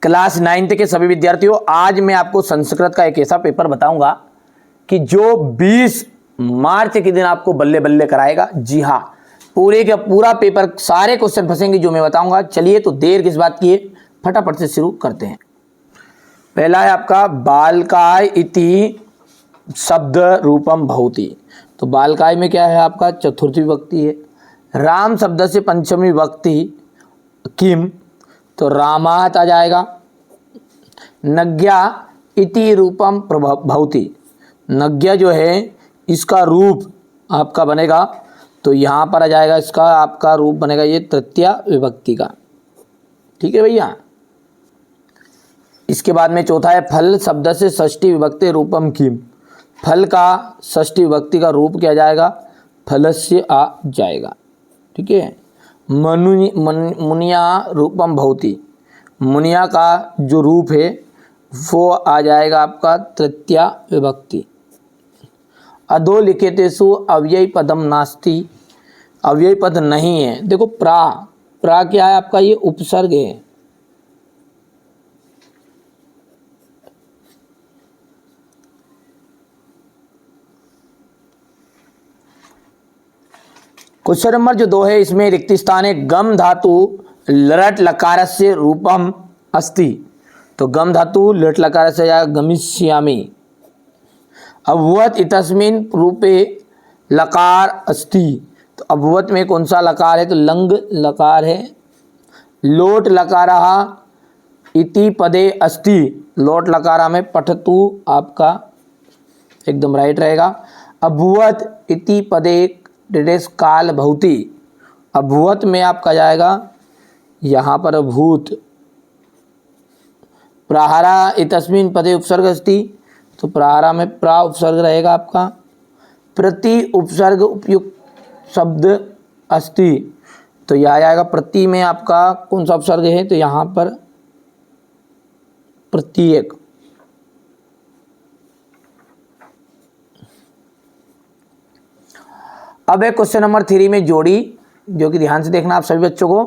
Class 9th के सभी विद्यार्थियों, आज मैं आपको संस्कृत का एक ऐसा पेपर बताऊंगा कि जो 20 मार्च के दिन आपको बल्ले बल्ले कराएगा। जी हाँ, पूरे का पूरा पेपर, सारे क्वेश्चन फंसेंगे जो मैं बताऊंगा। चलिए तो देर किस बात की है, फटाफट से शुरू करते हैं। पहला है आपका बालकाय इति शब्द रूपम भवति। तो बालकाय में क्या है आपका, चतुर्थी विभक्ति है। राम शब्द से पंचमी विभक्ति किम, तो रामात आ जाएगा। नज्ञा इति रूपम भवति, नज्ञा जो है इसका रूप आपका बनेगा, तो यहाँ पर आ जाएगा इसका आपका रूप बनेगा ये तृतीया विभक्ति का। ठीक है भैया। इसके बाद में चौथा है फल शब्द से षष्ठी विभक्ति रूपम किम। फल का षष्ठी विभक्ति का रूप क्या जाएगा, फलस्य आ जाएगा। ठीक है। मुनिया रूपम भवति, मुनिया का जो रूप है वो आ जाएगा आपका तृतीया विभक्ति। अधोलिखितेषु अव्यय पदम नास्ति, अव्यय पद नहीं है। देखो प्रा क्या है आपका, ये उपसर्ग है। क्वेश्चन नंबर जो 2 है, इसमें रिक्त स्थान है। गम धातु लट लकारस्य रूपम अस्ति, तो गम धातु लट लकार से जाएगा गमिष्यामि। अभवत इतस्मिन् रूपे लकार अस्ति, तो अभवत में कौन सा लकार है, तो लंग लकार है। लोट लकारः इति पदे अस्ति, लोट लकारा में पठतु आपका एकदम राइट रहेगा। अभवत इति पदे डिडेस काल भवति, अभवत में आपका जाएगा यहाँ पर भूत। प्राहारा इतस्मिन् पदे उपसर्ग अस्ति, तो प्राहारा में प्रा उपसर्ग रहेगा आपका। प्रति उपसर्ग उपयुक्त शब्द अस्ति, तो यह आ जाएगा प्रति में आपका कौन सा उपसर्ग है, तो यहाँ पर प्रत्येक। अब है क्वेश्चन नंबर 3 में जोड़ी, जो कि ध्यान से देखना आप सभी बच्चों को।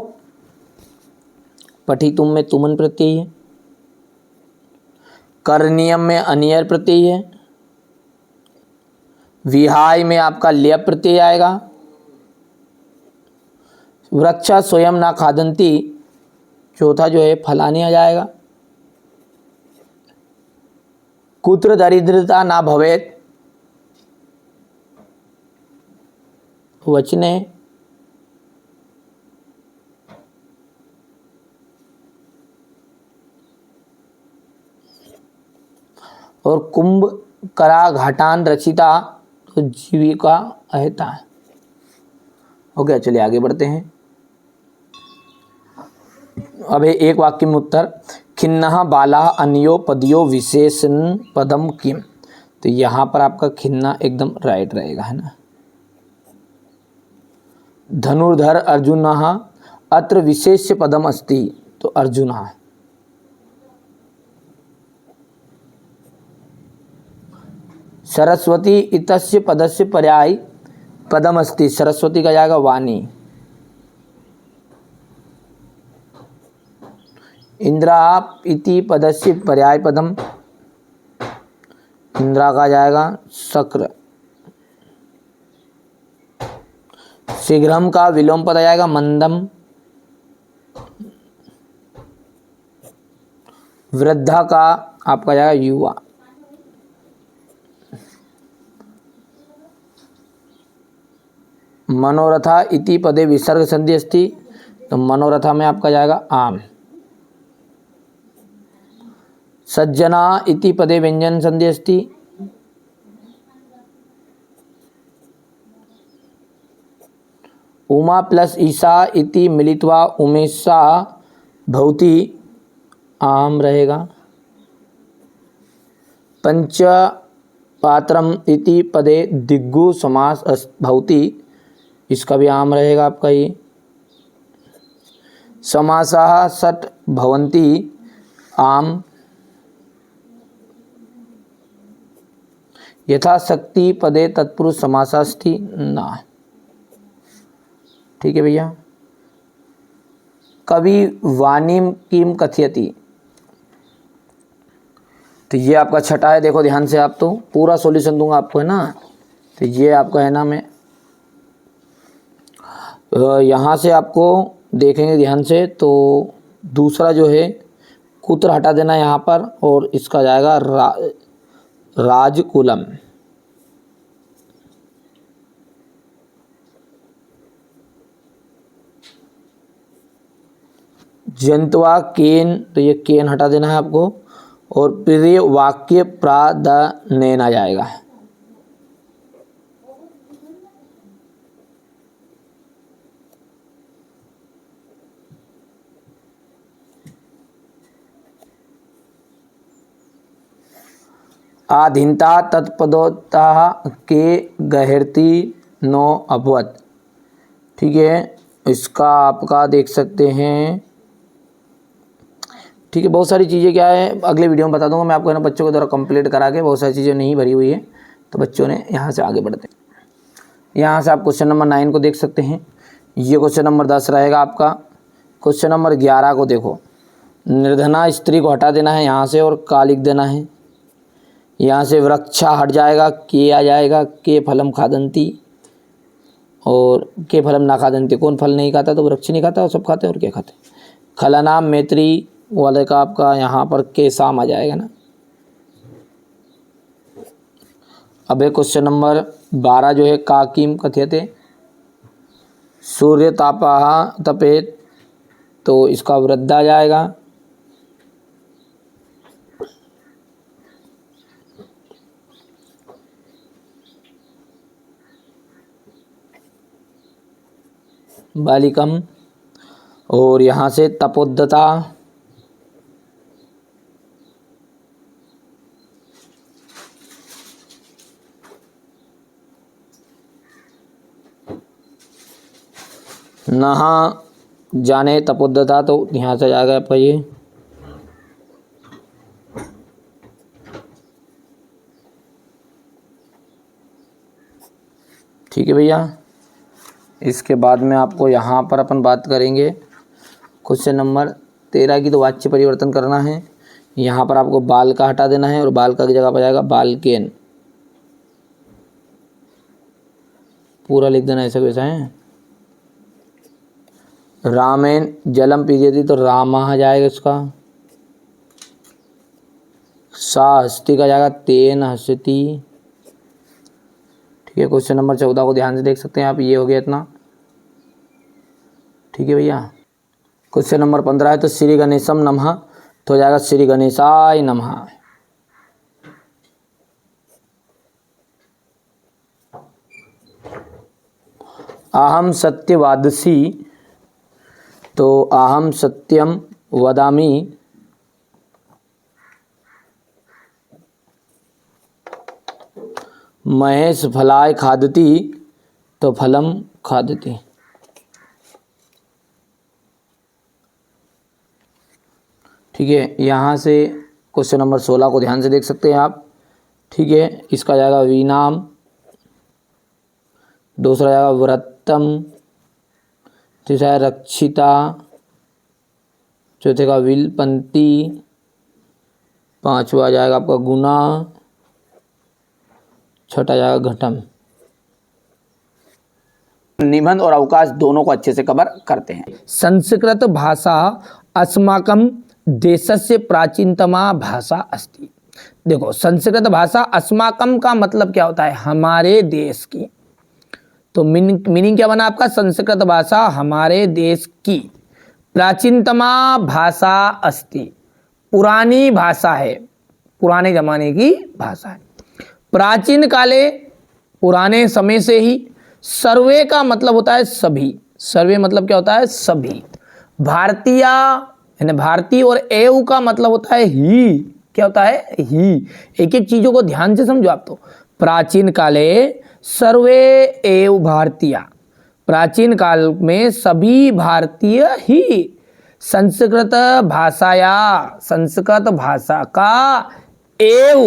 पठी तुम में तुमन प्रत्यय है। करनियम में अनियर प्रत्यय है। विहाय में आपका ल्य प्रत्यय आएगा। वृक्षा स्वयं ना खादंती, चौथा जो है फलानी आ जाएगा। कुत्र दरिद्रता ना भवेत, वचने। और कुंभ करा घाटान रचिता, तो जीविका अहता। हो गया, चलिए आगे बढ़ते हैं। अब एक वाक्य में उत्तर। खिन्नः बाला अन्यो पदियो विशेषण पदम किम, तो यहाँ पर आपका खिन्ना एकदम राइट रहेगा, है ना। धनुर्धर अर्जुनः अत्र विशेष्य पदम अस्ति, तो अर्जुनः। सरस्वती इतस्य पदस्य पर्याय पदम अस्ति, सरस्वती का जाएगा वाणी। इंद्रा इति पदस्य पर्याय पदम, इंद्रा का जाएगा शक्र। शीघ्रम का विलोम पद आ जाएगा मंदम। वृद्धा का आपका जाएगा युवा। मनोरथा इति पदे विसर्ग संधि अस्ति, तो मनोरथा में आपका जाएगा आम। सज्जना इति पदे व्यंजन संधि अस्ति, उमा प्लस ईसा इति मिलित्वा उमेशा भवति, आम रहेगा। पंच पात्रम इति पदे दिग्गु समास भवति, इसका भी आम रहेगा आपका ये। समासः षट् भवन्ति, आम। यथाशक्ति पदे तत्पुरुष समासास्ति, ना। ठीक है भैया। कवि वाणीम किम कथयति, तो ये आपका छठा है, देखो ध्यान से, आप तो पूरा सॉल्यूशन दूंगा आपको, है ना। तो ये आपका है ना, मैं यहाँ से आपको देखेंगे ध्यान से, तो दूसरा जो है कुत्र हटा देना यहाँ पर, और इसका जाएगा राजकुलम। जंतवा केन, तो ये केन हटा देना है आपको, और प्रिय वाक्य प्रादनैन आ जाएगा। आधीनता तत्पदोता के गहरती नो अभवत। ठीक है, इसका आपका देख सकते हैं। ठीक है, बहुत सारी चीज़ें क्या है अगले वीडियो में बता दूंगा मैं आपको, है ना, बच्चों के द्वारा कंप्लीट करा के, बहुत सारी चीज़ें नहीं भरी हुई है, तो बच्चों ने यहाँ से आगे बढ़ते हैं। यहाँ से आप क्वेश्चन नंबर 9 को देख सकते हैं। ये क्वेश्चन नंबर 10 रहेगा आपका। क्वेश्चन नंबर 11 को देखो, निर्धना स्त्री को हटा देना है यहाँ से और का लिख देना है। यहाँ से वृक्षा हट जाएगा, के आ जाएगा, के फलम खादंती, और के फलम ना खादंती। कौन फल नहीं खाता? तो वृक्ष नहीं खाता, और सब खाते हैं, और क्या खाते? खलनाम मैत्री वाले का आपका यहाँ पर के साम आ जाएगा ना। अब है क्वेश्चन नंबर 12 जो है, काकिम कथ्यते सूर्य तापा तपेत, तो इसका वृद्ध आ जाएगा। बालिकम, और यहाँ से तपोद्धता, नहा जाने तपोद्धता, तो यहाँ से जाएगा आपका ये। ठीक है भैया, इसके बाद में आपको यहाँ पर अपन बात करेंगे क्वेश्चन नंबर 13 की। तो वाच्य परिवर्तन करना है। यहाँ पर आपको बाल का हटा देना है, और बाल का की जगह पर जाएगा बालकेन। पूरा लिख देना, ऐसा वैसा है। रामेन जलम पीजिए, तो रामा आ जाएगा इसका। सा हस्ती का जाएगा तेन हस्ती। ठीक है, क्वेश्चन नंबर 14 को ध्यान से देख सकते हैं आप। ये हो गया इतना। ठीक है भैया, क्वेश्चन नंबर 15 है, तो श्री गणेशम नमः, तो हो जाएगा श्री गणेशाय नमः। अहम सत्यवादसी, तो अहम सत्यम वदामि, महेश फलाय खादति, तो फलम खादति। ठीक है, यहाँ से क्वेश्चन नंबर 16 को ध्यान से देख सकते हैं आप। ठीक है, इसका जाएगा विनाम, दूसरा जाएगा व्रतम, तीसरा है रक्षिता, चौथे का विलपंती, पांचवा जाएगा आपका गुना, छठा जाएगा घटम। निबंध और अवकाश दोनों को अच्छे से कवर करते हैं। संस्कृत भाषा अस्माकं देशस्य प्राचीनतमा भाषा अस्ति। देखो, संस्कृत भाषा अस्माकं का मतलब क्या होता है? हमारे देश की। तो मीनिंग क्या बना आपका? संस्कृत भाषा हमारे देश की प्राचीनतमा भाषा अस्ति, पुरानी भाषा है, पुराने जमाने की भाषा है। प्राचीन काले, पुराने समय से ही। सर्वे का मतलब होता है सभी, सर्वे मतलब क्या होता है? सभी। भारतीय यानी भारतीय, और एव का मतलब होता है ही। क्या होता है? ही। एक एक चीजों को ध्यान से समझो आप। तो प्राचीन काले सर्वे एव भारतीय, प्राचीन काल में सभी भारतीय ही संस्कृत भाषाया, संस्कृत भाषा का एव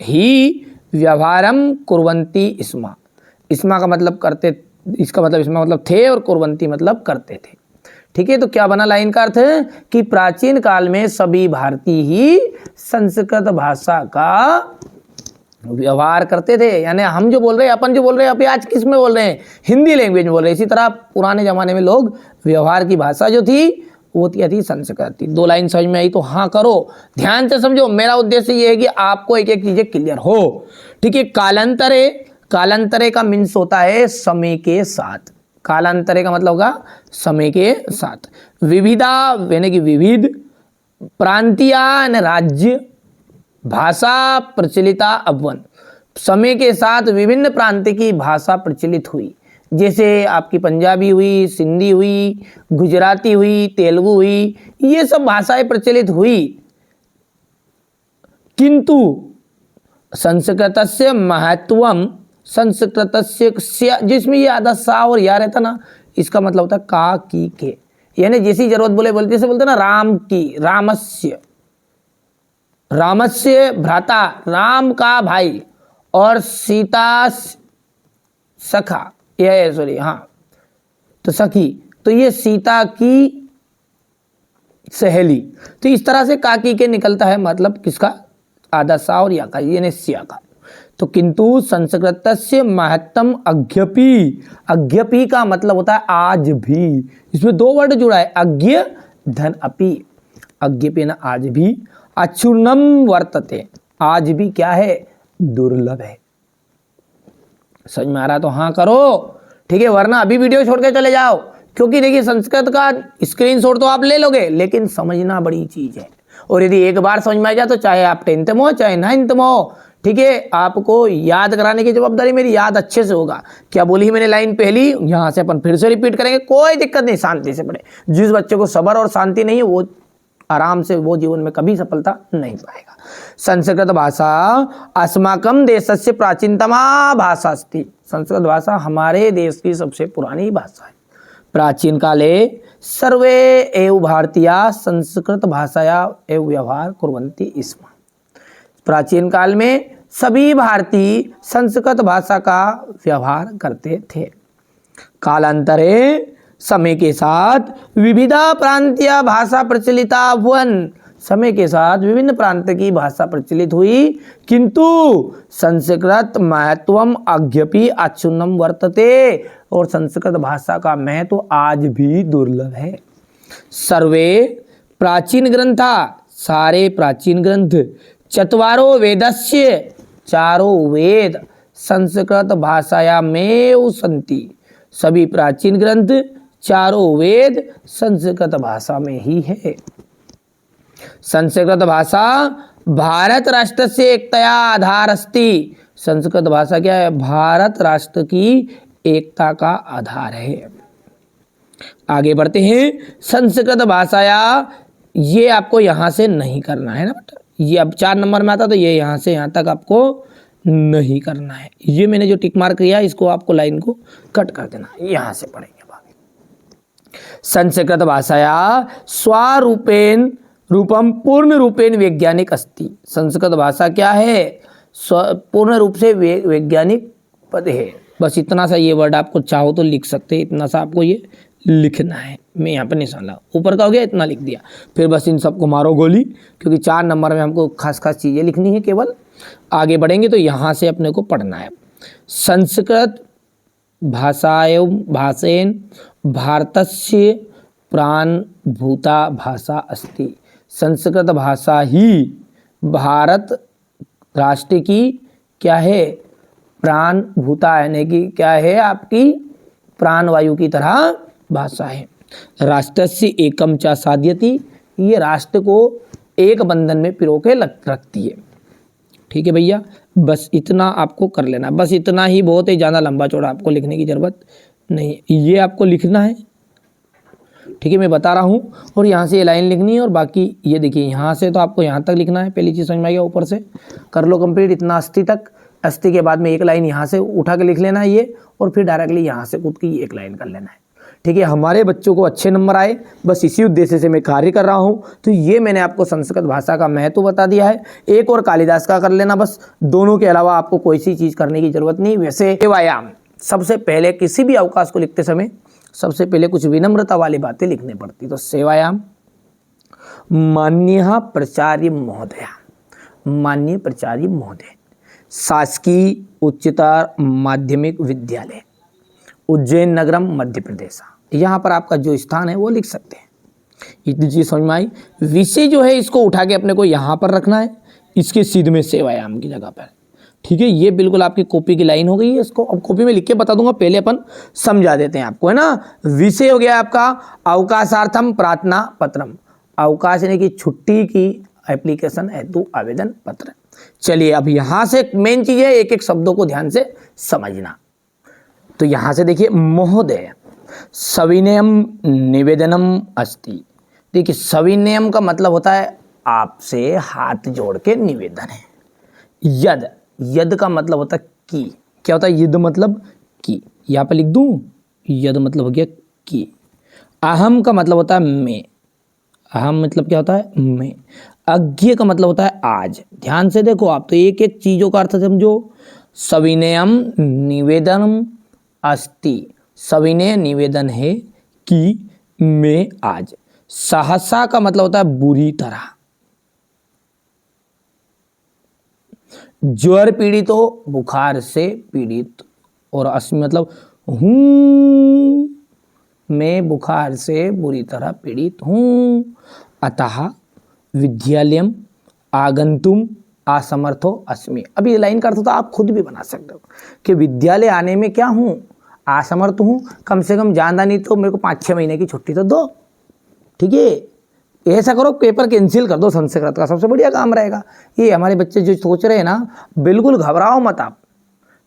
ही व्यवहारम कुर्वन्ति स्म। स्मा का मतलब करते, इसका मतलब स्मा मतलब थे, और कुर्वन्ति मतलब करते थे। ठीक है, तो क्या बना लाइन का अर्थ कि प्राचीन काल में सभी भारतीय ही संस्कृत भाषा का व्यवहार करते थे। यानी हम जो बोल रहे हैं, अपन जो बोल रहे हैं, अभी आज किस में बोल रहे हैं, हिंदी लैंग्वेज में बोल रहे हैं। इसी तरह पुराने जमाने में लोग व्यवहार की भाषा जो थी वो थी संस्कृत थी। 2 लाइन समझ में आई तो हाँ करो, ध्यान से समझो। मेरा उद्देश्य ये है कि आपको एक एक चीजें क्लियर हो। ठीक है, कालांतरे, कालांतरे का मीन्स होता है समय के साथ। कालांतरे का मतलब होगा समय के साथ। विविधा यानी कि विविध, प्रांतीय राज्य, भाषा प्रचलिता अवन, समय के साथ विभिन्न प्रांत की भाषा प्रचलित हुई। जैसे आपकी पंजाबी हुई, सिंधी हुई, गुजराती हुई, तेलुगु हुई, ये सब भाषाएं प्रचलित हुई। किंतु संस्कृतस्य महत्वम, संस्कृतस्य, जिसमें ये आधा सा और या रहता ना, इसका मतलब होता है का, की, के। यानी जैसी जरूरत बोलते जैसे बोलते ना राम की, रामस्य, रामस्य भ्राता, राम का भाई, और सीता सखा, ये सॉरी हाँ तो सखी, तो ये सीता की सहेली। तो इस तरह से काकी के निकलता है मतलब किसका, आधा सा और या का, यानी सिया का। तो किंतु संस्कृतस्य महत्तम अज्ञपि, अज्ञपि का मतलब होता है आज भी। इसमें 2 वर्ड जुड़ा है, अज्ञ धन अपि, अज्ञपि ना आज भी, अचूर्णम वर्तते, आज भी क्या है, दुर्लभ है। समझ में आ रहा तो हाँ करो, ठीक है, वरना अभी वीडियो छोड़ के चले जाओ। क्योंकि देखिए संस्कृत का स्क्रीनशॉट तो आप ले लोगे, लेकिन समझना बड़ी चीज है। और यदि एक बार समझ में आ जाए तो चाहे आप 10th में हो चाहे 9th में हो, ठीक है, आपको याद कराने की जवाबदारी मेरी, याद अच्छे से होगा। क्या बोली मैंने लाइन पहली, यहाँ से अपन फिर से रिपीट करेंगे, कोई दिक्कत नहीं, शांति से पढ़े। जिस बच्चे को सब्र और शांति नहीं है वो आराम से वो जीवन में कभी सफलता नहीं पाएगा। संस्कृत भाषा अस्माकं देशस्य प्राचीनतमा भाषा अस्ति, संस्कृत भाषा हमारे देश की सबसे पुरानी भाषा है। प्राचीन काले सर्वे एव भारतीया संस्कृत भाषाया एव व्यवहार कुर्वन्ति स्म, प्राचीन काल में सभी भारतीय संस्कृत भाषा का व्यवहार करते थे। कालांतरे समय के साथ विविधा प्रांतीय भाषा प्रचलिता हुवन, समय के साथ विभिन्न प्रांत की भाषा प्रचलित हुई। किंतु संस्कृत महत्वम अज्ञपि अचूर्णम वर्तते, और संस्कृत भाषा का महत्व आज भी दुर्लभ है। सर्वे प्राचीन ग्रंथा, सारे प्राचीन ग्रंथ, चत्वारो वेदस्य, चारों वेद संस्कृत भाषायामेव सन्ति, सभी प्राचीन ग्रंथ चारों वेद संस्कृत भाषा में ही है। संस्कृत भाषा भारत राष्ट्र से एकतया आधार अस्ति, संस्कृत भाषा क्या है, भारत राष्ट्र की एकता का आधार है। आगे बढ़ते हैं। संस्कृत भाषाया, ये आपको यहां से नहीं करना है ना बेटा, ये अब 4 नंबर में आता तो ये यहां से यहां तक आपको नहीं करना है। ये मैंने जो टिक मार्क किया इसको आपको लाइन को कट कर देना, यहां से पढ़ेंगे। संस्कृत भाषाया स्वरूपेण रूपम पूर्ण रूपेण वैज्ञानिक अस्ति, संस्कृत भाषा क्या है, पूर्ण रूप से वैज्ञानिक पद है। बस इतना सा ये वर्ड आपको चाहो तो लिख सकते हैं, इतना सा आपको ये लिखना है। मैं यहाँ पर निशान लगा, ऊपर का हो गया, इतना लिख दिया। फिर बस इन सबको मारो गोली, क्योंकि 4 नंबर में हमको खास खास चीज़ें लिखनी है केवल। आगे बढ़ेंगे तो यहाँ से अपने को पढ़ना है। संस्कृत भाषेन भारतस्य प्राणभूता भाषा अस्ति, संस्कृत भाषा ही भारत राष्ट्र की क्या है, प्राणभूता, यानी कि क्या है, आपकी प्राणवायु की तरह भाषा है। राष्ट्रस्य एकम च साध्यति, ये राष्ट्र को एक बंधन में पिरो के रखती है। ठीक है भैया, बस इतना आपको कर लेना, बस इतना ही बहुत है, ज़्यादा लंबा चौड़ा आपको लिखने की ज़रूरत नहीं है। ये आपको लिखना है, ठीक है, मैं बता रहा हूँ। और यहाँ से ये लाइन लिखनी है, और बाकी ये देखिए यहाँ से तो आपको यहाँ तक लिखना है। पहली चीज़ समझ में आ गया, ऊपर से कर लो कंप्लीट इतना अस्थि तक। अस्थि के बाद में एक लाइन यहाँ से उठा के लिख लेना है ये, और फिर डायरेक्टली यहाँ से कूद के एक लाइन कर लेना है। ठीक है, हमारे बच्चों को अच्छे नंबर आए, बस इसी उद्देश्य से मैं कार्य कर रहा हूँ। तो ये मैंने आपको संस्कृत भाषा का महत्व बता दिया है। एक और कालिदास का कर लेना, बस दोनों के अलावा आपको कोई सी चीज़ करने की जरूरत नहीं। वैसे व्यायाम, सबसे पहले किसी भी अवकाश को लिखते समय सबसे पहले कुछ विनम्रता वाली बातें लिखनी पड़ती। तो सेवायाम माननीय प्राचार्य महोदय, माननीय प्राचार्य महोदय, शासकीय उच्चतर माध्यमिक विद्यालय उज्जैन नगरम मध्य प्रदेश। यहाँ पर आपका जो स्थान है वो लिख सकते हैं। इतनी चीज समझ में आई। विषय जो है इसको उठा के अपने को यहाँ पर रखना है, इसके सीध में सेवायाम की जगह पर। ठीक है, ये बिल्कुल आपकी कॉपी की लाइन हो गई है। इसको अब कॉपी में लिख के बता दूंगा, पहले अपन समझा देते हैं आपको, है ना। विषय हो गया आपका अवकाशार्थम प्रार्थना पत्रम, अवकाश यानी कि छुट्टी की एप्लीकेशन हेतु आवेदन पत्र। चलिए अब यहां से मेन चीज है, एक एक शब्दों को ध्यान से समझना। तो यहां से देखिए, महोदय सविनयम निवेदनम अस्ति। देखिए सविनयम का मतलब होता है आपसे हाथ जोड़ के निवेदन है। यद, यद का मतलब होता है की। क्या होता है यद मतलब की, यहाँ पे लिख दूं, यद मतलब हो गया की। अहम का मतलब होता है मैं, अहम मतलब क्या होता है मैं। अज्ञे का मतलब होता है आज। ध्यान से देखो आप, तो एक एक चीजों का अर्थ समझो। सविनयम निवेदनम अस्ति, सविनय निवेदन है कि मैं आज। सहसा का मतलब होता है बुरी तरह। ज्वर पीड़ित हो, बुखार से पीड़ित, और अस्मि मतलब हूं, मैं बुखार से बुरी तरह पीड़ित हूं। अतः विद्यालयम आगंतुम असमर्थो अस्मि। अभी लाइन का अर्थ तो आप खुद भी बना सकते हो कि विद्यालय आने में क्या हूं, असमर्थ हूं। कम से कम ज्यादा नहीं तो मेरे को 5-6 महीने की छुट्टी तो दो। ठीक है, ऐसा करो, पेपर कैंसिल कर दो संस्कृत का, सबसे बढ़िया काम रहेगा। ये हमारे बच्चे जो सोच रहे हैं ना, बिल्कुल घबराओ मत आप।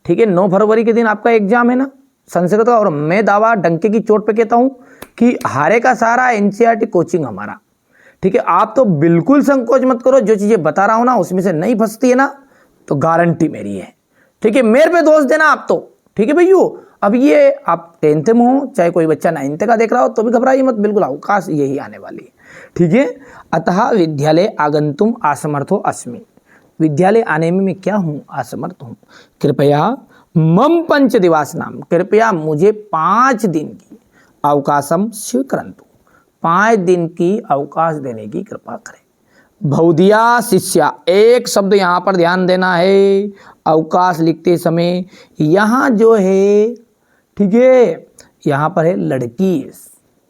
ठीक है, 9 फरवरी के दिन आपका एग्जाम है ना संस्कृत का, और मैं दावा डंके की चोट पे कहता हूं कि हारे का सारा एनसीईआरटी कोचिंग हमारा। ठीक है, आप तो बिल्कुल संकोच मत करो, जो चीजें बता रहा हूं ना उसमें से नहीं फंसती है ना तो गारंटी मेरी है। ठीक है, मेरे पे दोष देना आप तो। ठीक है भैया, अब ये आप 10th में हो, चाहे कोई बच्चा 9th का देख रहा हो, तो भी घबराइए मत, बिल्कुल अवकाश यही आने वाली है। ठीक है, अतः विद्यालय आगंतुम असमर्थो अस्मि, विद्यालय आने में मैं क्या हूँ, असमर्थ हूँ। कृपया मम 5 दिवस नाम, कृपया मुझे 5 दिन की अवकाशम स्वीकरन्तु, 5 दिन की अवकाश देने की कृपा करें। भौदिया शिष्या, एक शब्द यहाँ पर ध्यान देना है अवकाश लिखते समय। यहाँ जो है, ठीक है, यहाँ पर है लड़की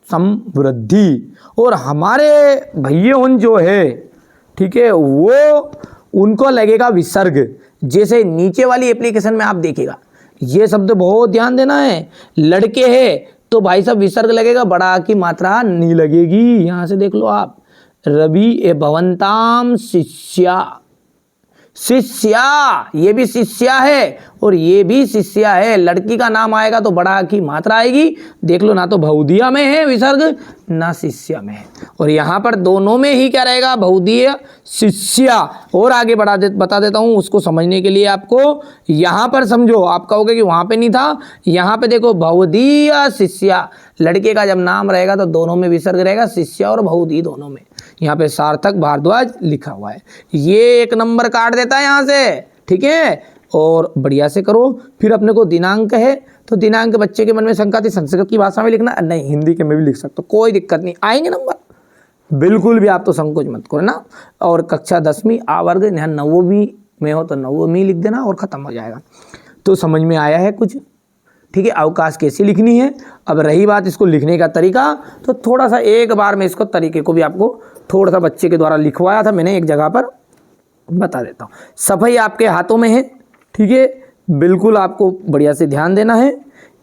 समृद्धि, और हमारे भैया जो है, ठीक है, वो उनको लगेगा विसर्ग। जैसे नीचे वाली एप्लीकेशन में आप देखिएगा, ये शब्द बहुत ध्यान देना है। लड़के हैं तो भाई साहब विसर्ग लगेगा, बड़ा की मात्रा नहीं लगेगी। यहां से देख लो आप, रवि ए भवंताम शिष्या, शिष्या, ये भी शिष्या है और ये भी शिष्या है। लड़की का नाम आएगा तो बड़ा की मात्रा आएगी। देख लो, ना तो भौदिया में है विसर्ग, ना शिष्या में है। और यहाँ पर दोनों में ही क्या रहेगा, भौदिया शिष्या। और आगे बता देता हूँ उसको समझने के लिए आपको। यहाँ पर समझो, आप कहोगे कि वहाँ पे नहीं था, यहाँ पे देखो, भौदिया शिष्या, लड़के का जब नाम रहेगा तो दोनों में विसर्ग रहेगा, शिष्या और भौदी दोनों में। यहाँ पे सार्थक भारद्वाज लिखा हुआ है, ये 1 नंबर काट देता है यहाँ से। ठीक है, और बढ़िया से करो। फिर अपने को दिनांक है, तो दिनांक बच्चे के मन में शंका थी संस्कृत की भाषा में लिखना, नहीं हिंदी के में भी लिख सकते हो, कोई दिक्कत नहीं, आएंगे नंबर, बिल्कुल भी आप तो संकोच मत करो ना। और कक्षा 10वीं आ वर्ग, यहाँ 9वीं में हो तो 9वीं लिख देना और ख़त्म हो जाएगा। तो समझ में आया है कुछ। ठीक है, अवकाश कैसे लिखनी है। अब रही बात इसको लिखने का तरीका, तो थोड़ा सा एक बार मैं इसको तरीके को भी आपको थोड़ा सा बच्चे के द्वारा लिखवाया था मैंने एक जगह पर, बता देता हूँ। सफाई आपके हाथों में है। ठीक है, बिल्कुल आपको बढ़िया से ध्यान देना है।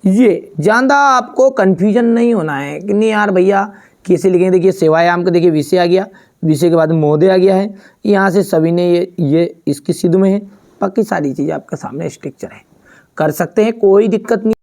ये ज़्यादा आपको कन्फ्यूजन नहीं होना है कि नहीं यार भैया कैसे लिखेंगे। देखिए सेवायाम का देखिए विषय आ गया, विषय के बाद महोदय आ गया है, यहाँ से सभी ने ये इसकी सिद्ध में है। बाकी सारी चीज़ें आपके सामने स्ट्रक्चर है, कर सकते हैं, कोई दिक्कत नहीं।